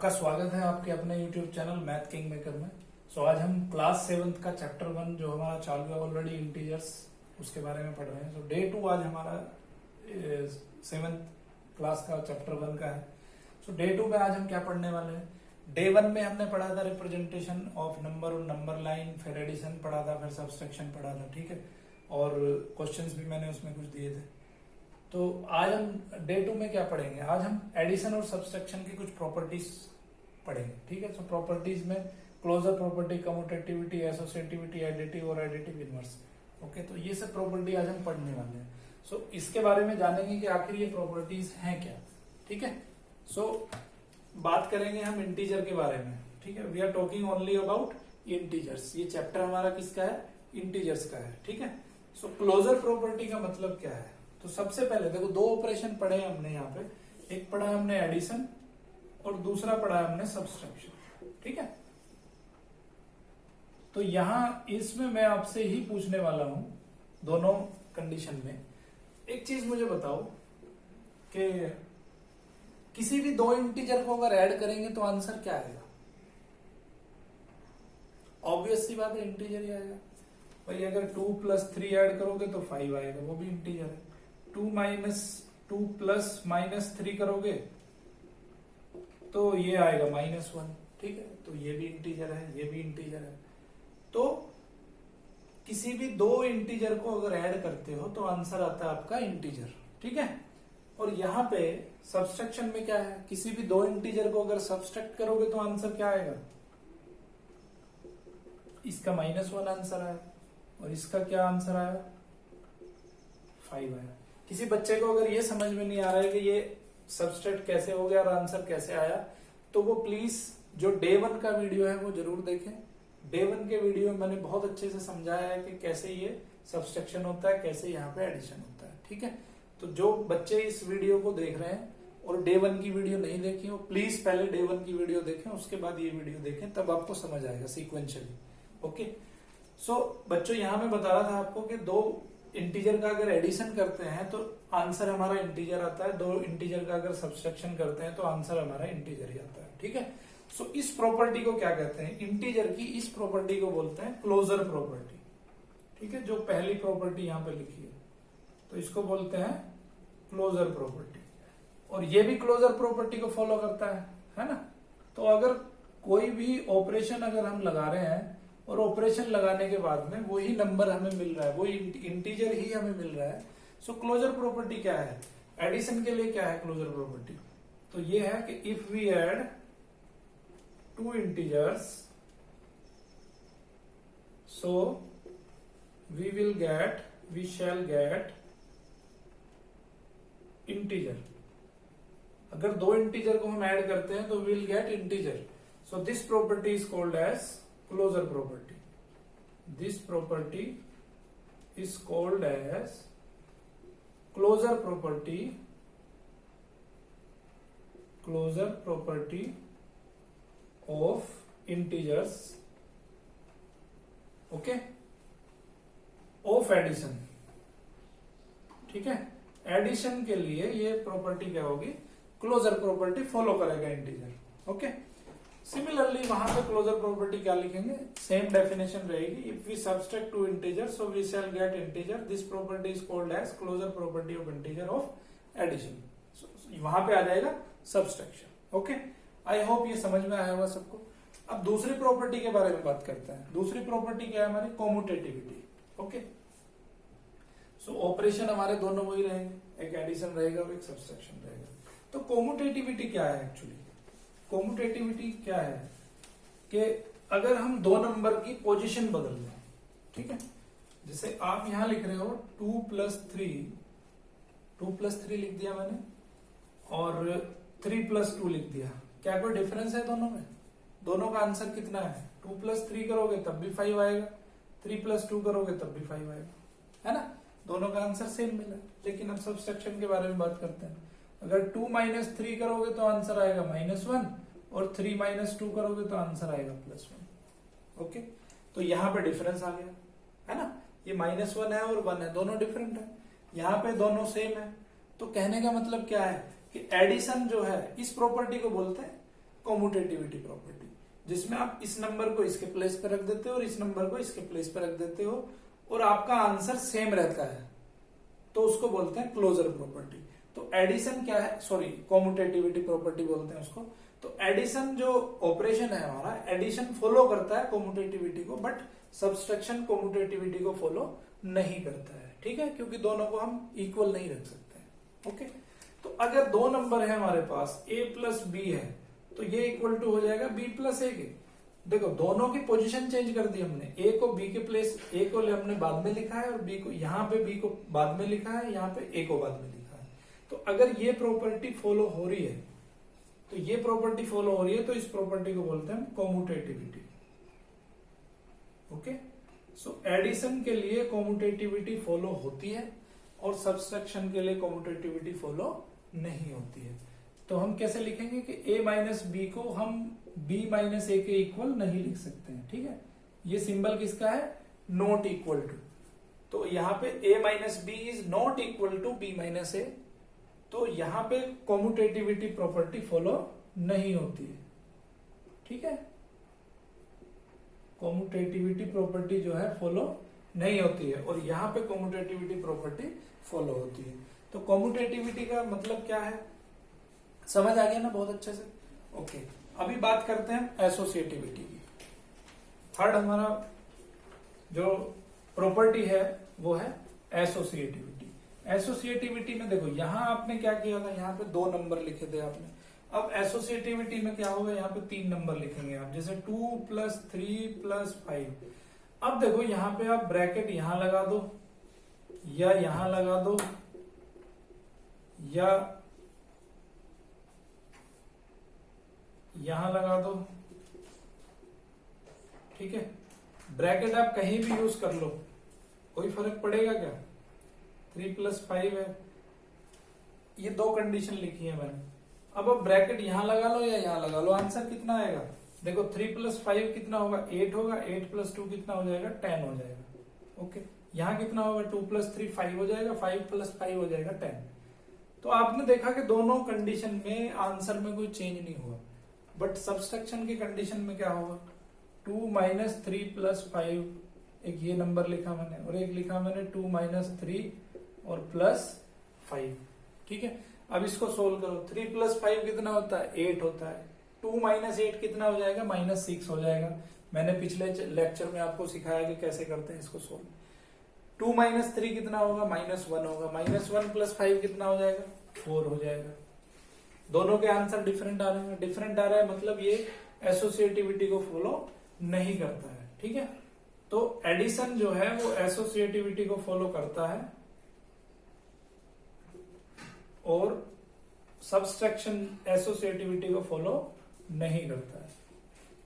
आपका स्वागत है आपके अपने YouTube channel math King maker में। आज हम क्लास 7th का चैप्टर 1 जो हमारा चालू है ऑलरेडी इंटीजर्स उसके बारे में पढ़ रहे हैं। डे 2 आज हमारा 7th क्लास का चैप्टर 1 का है। डे 2 में आज हम क्या पढ़ने वाले हैं। डे 1 में हमने पढ़ा था रिप्रेजेंटेशन ऑफ नंबर और नंबर लाइन, फिर एडिशन पढ़ा था, फिर सब्सट्रैक्शन पढ़ा था, ठीक है। और क्वेश्चंस भी मैंने उसमें कुछ दिए थे। तो आज हम डे 2 में क्या पढ़ेंगे, आज हम एडिशन और सब्सट्रैक्शन की कुछ प्रॉपर्टीज पढ़ेंगे, ठीक है। सो प्रॉपर्टीज में closure property, commutativity, associativity, additive और एडिटिव इनवर्स। ओके, तो ये सब प्रॉपर्टी आज हम पढ़ने वाले हैं। सो इसके बारे में जानेंगे कि आखिर ये प्रॉपर्टीज हैं क्या, ठीक है। सो बात करेंगे हम इंटीजर के बारे में, ठीक है। We are talking only about integers. ये चैप्टर हमारा किसका है, इंटीजर्स का है, ठीक है। सो क्लोजर प्रॉपर्टी का मतलब क्या है। तो सबसे पहले देखो, दो ऑपरेशन पढ़े हमने यहाँ पे, एक पढ़ा हमने एडिशन और दूसरा पढ़ा हमने सब्सट्रैक्शन, ठीक है। तो यहां इसमें मैं आपसे ही पूछने वाला हूं दोनों कंडीशन में। एक चीज मुझे बताओ कि किसी भी दो इंटीजर को अगर ऐड करेंगे तो आंसर क्या आएगा। ऑब्वियस सी बात है, इंटीजर ही आएगा भाई। अगर 2 + 3 ऐड करोगे तो 5 आएगा, वो भी इंटीजर है। 2 + -3 करोगे तो ये आएगा -1, ठीक है। तो ये भी इंटीजर है, ये भी इंटीजर है। तो किसी भी दो इंटीजर को अगर ऐड करते हो तो आंसर आता है आपका इंटीजर, ठीक है। और यहां पे सब्सट्रैक्शन में क्या है, किसी भी दो इंटीजर को अगर सब्सट्रैक्ट करोगे तो आंसर क्या आएगा। इसका -1 आंसर आया और इसका क्या आंसर आया, 5 आया। किसी बच्चे को अगर ये समझ में नहीं आ रहा है कि ये सब्सट्रैक्ट कैसे हो गया और आंसर कैसे आया, तो वो प्लीज जो डे 1 का वीडियो है वो जरूर देखें। डे 1 के वीडियो में मैंने बहुत अच्छे से समझाया है कि कैसे ये सब्सट्रैक्शन होता है, कैसे यहाँ पे एडिशन होता है, ठीक है। तो जो बच्चे इस वीडियो को देख रहे हैं और डे 1 की वीडियो नहीं देखी हो, प्लीज पहले डे 1 की वीडियो देखें, उसके बाद ये वीडियो देखें, तब आपको समझ आएगा सीक्वेंशियली। ओके, सो बच्चों यहाँ मैं बता रहा था आपको कि दो इंटीजर का अगर एडिशन करते हैं तो आंसर हमारा इंटीजर आता है, दो इंटीजर का अगर सब्सट्रैक्शन करते हैं तो आंसर हमारा इंटीजर ही आता है, ठीक है। सो इस प्रॉपर्टी को क्या कहते हैं, इंटीजर की इस प्रॉपर्टी को बोलते हैं क्लोजर प्रॉपर्टी, ठीक है। जो पहली प्रॉपर्टी यहां पे लिखी है तो इसको बोलते हैं क्लोजर प्रॉपर्टी, और ये भी क्लोजर प्रॉपर्टी को फॉलो करता है ना। तो अगर कोई भी ऑपरेशन अगर हम लगा रहे हैं और ऑपरेशन लगाने के बाद में वही नंबर हमें मिल रहा है, वही इंटीजर ही हमें मिल रहा है, सो क्लोजर प्रॉपर्टी क्या है। एडिशन के लिए क्या है क्लोजर प्रॉपर्टी, तो ये है कि if we add two integers, so we shall get integer। अगर दो इंटीजर को हम ऐड करते हैं तो we will get integer। so this property is called as closure property। this property is called as closure property, closure property of integers, okay, of addition, ठीक है। Addition के लिए ये प्रॉपर्टी क्या होगी, क्लोजर प्रॉपर्टी फॉलो करेगा integer, okay. Similarly वहां पे क्लोजर प्रॉपर्टी क्या लिखेंगे, सेम डेफिनेशन रहेगी। If we subtract two integer so we shall get integer. This property is called as closure property of integer of addition. वहां पे आ जाएगा subtraction, okay. I hope ये समझ में आया होगा सबको। अब दूसरी प्रॉपर्टी के बारे में बात करते हैं। दूसरी प्रॉपर्टी क्या है हमारी, कॉम्यूटेटिविटी, ओके। सो ऑपरेशन हमारे दोनों वही रहेंगे, एक एडिशन रहेगा और एक सब्सट्रैक्शन रहेगा। तो कॉम्यूटेटिविटी क्या है एक्चुअली, कॉम्यूटेटिविटी क्या है कि अगर हम दो नंबर की पोजीशन बदल दें, ठीक है। जैसे आप यहां लिख रहे हो 2 + 3 लिख दिया मैंने और 3 + 2 लिख दिया। क्या कोई डिफरेंस है दोनों में, दोनों का आंसर कितना है। 2 + 3 करोगे तब भी 5 आएगा, 3 + 2 करोगे तब भी 5 आएगा, है ना। दोनों का आंसर सेम मिला। लेकिन अब सब्सट्रैक्शन के बारे में बात करते हैं। अगर 2 - 3 करोगे तो आंसर आएगा -1 और 3 - 2 करोगे तो आंसर आएगा +1, ओके। तो यहां पे डिफरेंस आ गया, है ना। ये -1 है और 1 है, दोनों डिफरेंट है। यहाँ पे दोनों सेम है। तो कहने का मतलब क्या है कि एडिशन जो है इस प्रॉपर्टी को बोलते हैं कॉम्यूटेटिविटी प्रॉपर्टी, जिसमें आप इस नंबर को इसके प्लेस पे रख देते हो और इस नंबर को इसके प्लेस पे रख देते हो और आपका आंसर सेम रहता है, तो उसको बोलते हैं क्लोजर प्रॉपर्टी। तो एडिशन क्या है, सॉरी कॉम्यूटेटिविटी प्रॉपर्टी बोलते हैं उसको। तो एडिशन जो ऑपरेशन है हमारा, एडिशन फॉलो करता है कॉम्यूटेटिविटी को, बट सब्सट्रैक्शन कॉम्यूटेटिविटी को फॉलो नहीं करता है, ठीक है, क्योंकि दोनों को हम इक्वल नहीं रख सकते हैं। ओके, तो अगर दो नंबर है हमारे पास a प्लस बी है, तो ये इक्वल टू हो जाएगा b प्लस ए के। देखो दोनों की पोजीशन चेंज कर दी हमने, a को b के प्लेस, a को हमने बाद में लिखा है और b को यहाँ पे b को बाद में लिखा है, यहाँ पे a को बाद में लिखा है। तो अगर ये प्रॉपर्टी फॉलो हो रही है, तो ये प्रॉपर्टी फॉलो हो रही है, तो इस प्रॉपर्टी को बोलते हैं कॉम्यूटेटिविटी। ओके, सो एडिशन के लिए कॉम्यूटेटिविटी फॉलो होती है और सब्सट्रैक्शन के लिए कॉम्यूटेटिविटी फॉलो नहीं होती है। तो हम कैसे लिखेंगे कि a माइनस बी को हम b माइनस ए के इक्वल नहीं लिख सकते हैं, ठीक है। ये सिंबल किसका है, नॉट इक्वल टू। तो यहाँ पे a minus B is not equal to b minus A, तो यहाँ पे कॉम्यूटेटिविटी प्रॉपर्टी फॉलो नहीं होती है, ठीक है। कॉम्यूटेटिविटी प्रॉपर्टी जो है फॉलो नहीं होती है और यहाँ पे कॉम्यूटेटिविटी प्रॉपर्टी फॉलो होती है। तो कॉम्यूटेटिविटी का मतलब क्या है, समझ आ गया ना बहुत अच्छे से। ओके, अभी बात करते हैं एसोसिएटिविटी की। थर्ड हमारा जो प्रॉपर्टी है वो है एसोसिएटिविटी। एसोसिएटिविटी में देखो यहाँ आपने क्या किया था, यहाँ पे 2 नंबर लिखे थे आपने। अब एसोसिएटिविटी में क्या होगा, यहाँ पे 3 नंबर लिखेंगे आप, जैसे 2 प्लस 3 प्लस 5। अब देखो यहाँ पे आप ब्रैकेट यहां लगा दो या यहां लगा दो या यहां लगा दो, ठीक है। ब्रैकेट आप कहीं भी यूज कर लो, कोई फर्क पड़ेगा क्या। 3 प्लस 5 है, ये 2 कंडीशन लिखी है मैंने। अब ब्रैकेट यहां लगा लो या यहां लगा लो, आंसर कितना आएगा। देखो 3 प्लस 5 कितना होगा, 8 होगा। 8 प्लस 2 कितना हो जाएगा, 10 हो जाएगा। ओके, यहाँ कितना होगा, 2 प्लस 3 5 हो जाएगा, 5 प्लस 5 हो जाएगा 10। तो आपने देखा कि दोनों कंडीशन में आंसर में कोई चेंज नहीं हुआ, बट सब्सट्रैक्शन की कंडीशन में क्या होगा, 2 माइनस 3 प्लस 5, एक ये नंबर लिखा मैंने और एक लिखा मैंने 2 माइनस 3 और प्लस 5, ठीक है। अब इसको सोल्व करो, 3 प्लस 5 कितना होता है, 8 होता है। 2 माइनस 8 कितना हो जाएगा, माइनस 6 हो जाएगा। मैंने पिछले लेक्चर में आपको सिखाया कि कैसे करते हैं इसको सोल्व। 2 माइनस 3 कितना होगा, माइनस 1 होगा। माइनस 1 प्लस 5 कितना हो जाएगा, 4 हो जाएगा। दोनों के आंसर डिफरेंट आ रहे हैं। डिफरेंट आ रहा है मतलब ये एसोसिएटिविटी को फॉलो नहीं करता है, ठीक है। तो एडिशन जो है वो एसोसिएटिविटी को फॉलो करता है और सब्सट्रैक्शन एसोसिएटिविटी को फॉलो नहीं करता है,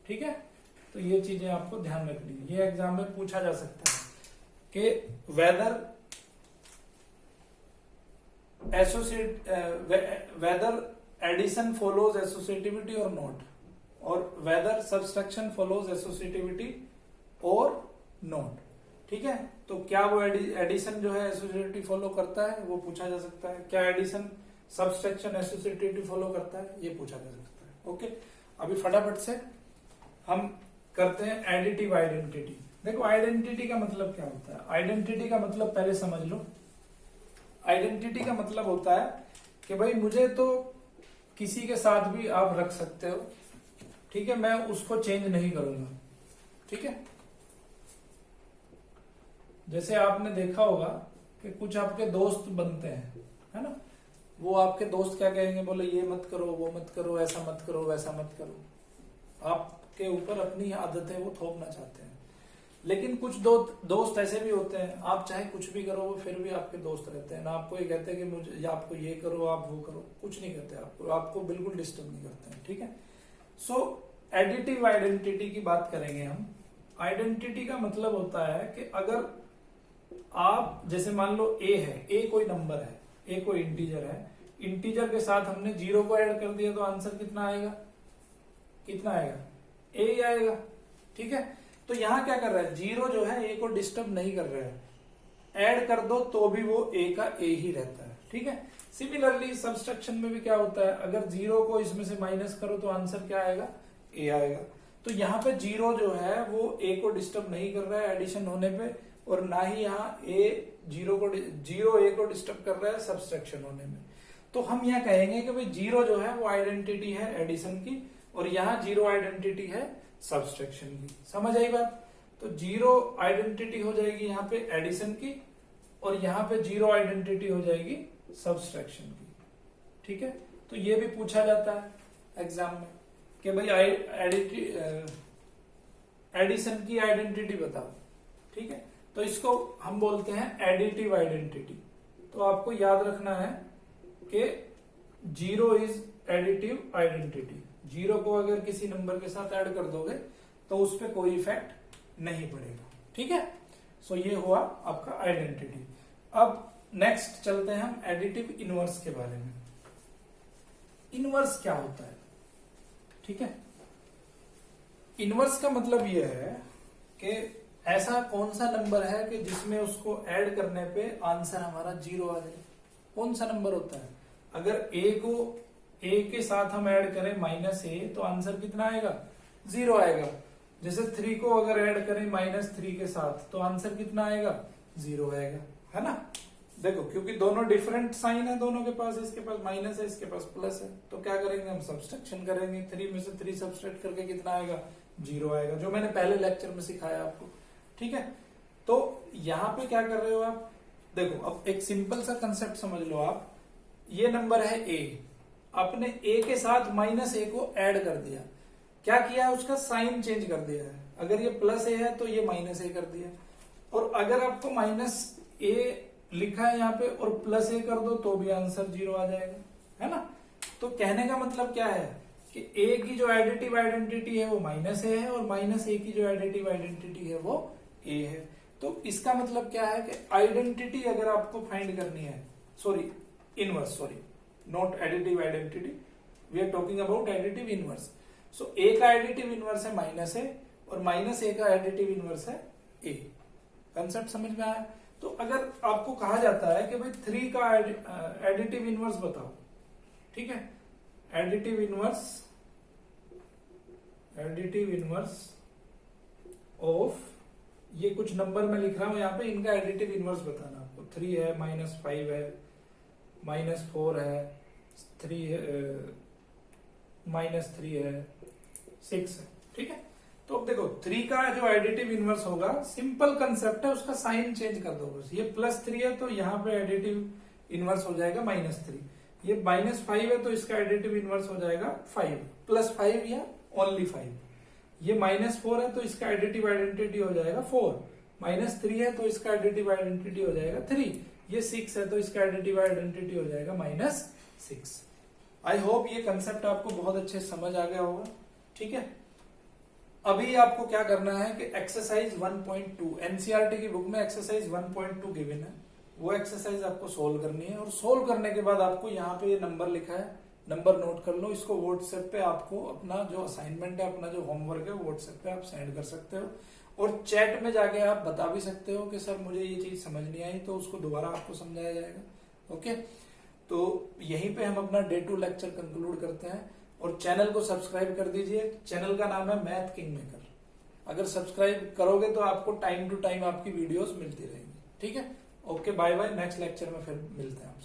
ठीक है। तो ये चीजें आपको ध्यान रखनी है, ये एग्जाम में पूछा जा सकता है कि वेदर एडिशन फॉलोज एसोसिएटिविटी और नॉट, और वेदर सब्सट्रैक्शन फॉलोज एसोसिएटिविटी और नॉट, ठीक है। तो क्या वो एडिशन जो है एसोसिएटिविटी फॉलो करता है, वो पूछा जा सकता है। क्या एडिशन सब्सट्रैक्शन एसोसिएटिविटी फॉलो करता है, ये पूछा जा सकता है। ओके, अभी फटाफट से हम करते हैं एडिटिव आइडेंटिटी। देखो आइडेंटिटी का मतलब क्या होता है, आइडेंटिटी का मतलब पहले समझ लो। आइडेंटिटी का मतलब होता है कि भाई मुझे तो किसी के साथ भी आप रख सकते हो, ठीक है, मैं उसको चेंज नहीं करूंगा, ठीक है। जैसे आपने देखा होगा कि कुछ आपके दोस्त बनते हैं, है ना, वो आपके दोस्त क्या कहेंगे, बोले ये मत करो, वो मत करो, ऐसा मत करो, वैसा मत करो। आपके ऊपर अपनी आदतें वो थोपना चाहते हैं। लेकिन कुछ दोस्त ऐसे भी होते हैं, आप चाहे कुछ भी करो वो फिर भी आपके दोस्त रहते हैं ना। आपको ये कहते हैं कि मुझे या आपको ये करो, आप वो करो, कुछ नहीं कहते आपको बिल्कुल डिस्टर्ब नहीं करते हैं, ठीक है। सो एडिटिव आइडेंटिटी की बात करेंगे हम। आइडेंटिटी का मतलब होता है कि अगर आप जैसे मान लो ए है, ए कोई नंबर है, ए कोई इंटीजर है, इंटीजर के साथ हमने 0 को ऐड कर दिया तो आंसर कितना आएगा, कितना आएगा, ए ही आएगा, ठीक है। तो यहां क्या कर रहा है, 0 जो है ए को डिस्टर्ब नहीं कर रहा है, ऐड कर दो तो भी वो ए का ए ही रहता है, ठीक है। सिमिलरली सब्सट्रैक्शन में भी क्या होता है, अगर 0 को इसमें से माइनस करो तो आंसर क्या आएगा, ए आएगा। तो यहाँ पे 0 जो है वो ए को डिस्टर्ब नहीं कर रहा है एडिशन होने पे, और ना ही यहाँ जीरो ए को डिस्टर्ब कर रहा है सब्सट्रैक्शन होने में। तो हम यहाँ कहेंगे कि भाई 0 जो है वो आइडेंटिटी है एडिशन की, और यहाँ 0 आइडेंटिटी है सब्सट्रैक्शन की। समझ आई बात? तो 0 आइडेंटिटी हो जाएगी यहाँ पे एडिशन की, और यहाँ पे 0 आइडेंटिटी हो जाएगी सब्सट्रैक्शन की। ठीक है, तो ये भी पूछा जाता है एग्जाम में कि भाई एडिशन की आइडेंटिटी बताओ। ठीक है, तो इसको हम बोलते हैं एडिटिव आइडेंटिटी। तो आपको याद रखना है कि 0 इज एडिटिव आइडेंटिटी। 0 को अगर किसी नंबर के साथ ऐड कर दोगे तो उस पर कोई इफेक्ट नहीं पड़ेगा। ठीक है, सो ये हुआ आपका आइडेंटिटी। अब नेक्स्ट चलते हैं हम एडिटिव इनवर्स के बारे में। इनवर्स क्या होता है? ठीक है, इनवर्स का मतलब यह है कि ऐसा कौन सा नंबर है कि जिसमें उसको ऐड करने पे आंसर हमारा 0 आ जाए। कौन सा नंबर होता है? अगर ए के साथ हम ऐड करें -a तो आंसर कितना आएगा, 0 आएगा। जैसे 3 को अगर ऐड करें -3 के साथ तो आंसर कितना आएगा, 0 आएगा, है ना। देखो क्योंकि दोनों डिफरेंट साइन है दोनों के पास, इसके पास माइनस है इसके पास प्लस है, तो क्या करेंगे हम, सब्सट्रैक्शन करेंगे। 3 में से 3 सब्सट्रैक्ट करके कितना आएगा, 0 आएगा, जो मैंने पहले लेक्चर में सिखाया आपको। ठीक है, तो यहां पे क्या कर रहे हो आप, देखो अब एक सिंपल सा कंसेप्ट समझ लो आप। ये नंबर है a, आपने a के साथ -a को ऐड कर दिया। क्या किया, उसका साइन चेंज कर दिया है। अगर ये +a है तो ये -a कर दिया, और अगर आपको -a लिखा है यहाँ पे और +a कर दो तो भी आंसर 0 आ जाएगा, है ना। तो कहने का मतलब क्या है कि a की जो एडिटिव आइडेंटिटी है वो -a है, और -a की जो एडिटिव आइडेंटिटी है वो a है। तो इसका मतलब क्या है कि आइडेंटिटी अगर आपको फाइंड करनी है, inverse, not additive identity, we are talking about additive inverse. So a का एडिटिव इनवर्स है -a, और -a का एडिटिव इनवर्स है a। कंसेप्ट समझ में आया? तो अगर आपको कहा जाता है कि भाई 3 का एडिटिव इनवर्स बताओ, ठीक है, एडिटिव इनवर्स ऑफ, ये कुछ नंबर मैं लिख रहा हूं यहाँ पे, इनका एडिटिव इनवर्स बताना आपको। 3 है, -5 है, -4 है, 3 है, -3 है, 6 है। ठीक है, तो अब देखो 3 का जो एडिटिव इनवर्स होगा, सिंपल कंसेप्ट है, उसका साइन चेंज कर दो बस। ये +3 है तो यहाँ पे एडिटिव इनवर्स हो जाएगा -3। ये -5 है तो इसका एडिटिव इनवर्स हो जाएगा 5, +5 या ओनली 5। ये -4 है तो इसका एडिटिव आइडेंटिटी हो जाएगा 4, -3 है तो इसका एडिटिव आइडेंटिटी हो जाएगा 3, ये 6 है तो इसका एडिटिव आइडेंटिटी हो जाएगा -6। आई होप ये कंसेप्ट आपको बहुत अच्छे समझ आ गया होगा। ठीक है, अभी आपको क्या करना है कि एक्सरसाइज 1.2 एनसीईआरटी की बुक में एक्सरसाइज 1.2 गिवन है, वो एक्सरसाइज आपको सोल्व करनी है। और सोल्व करने के बाद आपको यहाँ पे ये नंबर लिखा है, नंबर नोट कर लो। इसको व्हाट्सएप पे आपको अपना जो असाइनमेंट है, अपना जो होमवर्क है, व्हाट्सएप पे आप सेंड कर सकते हो, और चैट में जाके आप बता भी सकते हो कि सर मुझे ये चीज समझ नहीं आई, तो उसको दोबारा आपको समझाया जाएगा। ओके, तो यहीं पे हम अपना डे 2 लेक्चर कंक्लूड करते हैं, और चैनल को सब्सक्राइब कर दीजिए। चैनल का नाम है मैथ किंग मेकर। अगर सब्सक्राइब करोगे तो आपको टाइम टू टाइम आपकी वीडियोस मिलती रहेंगी। ठीक है, okay, bye bye. Next lecture में फिर मिलते हैं आपसे।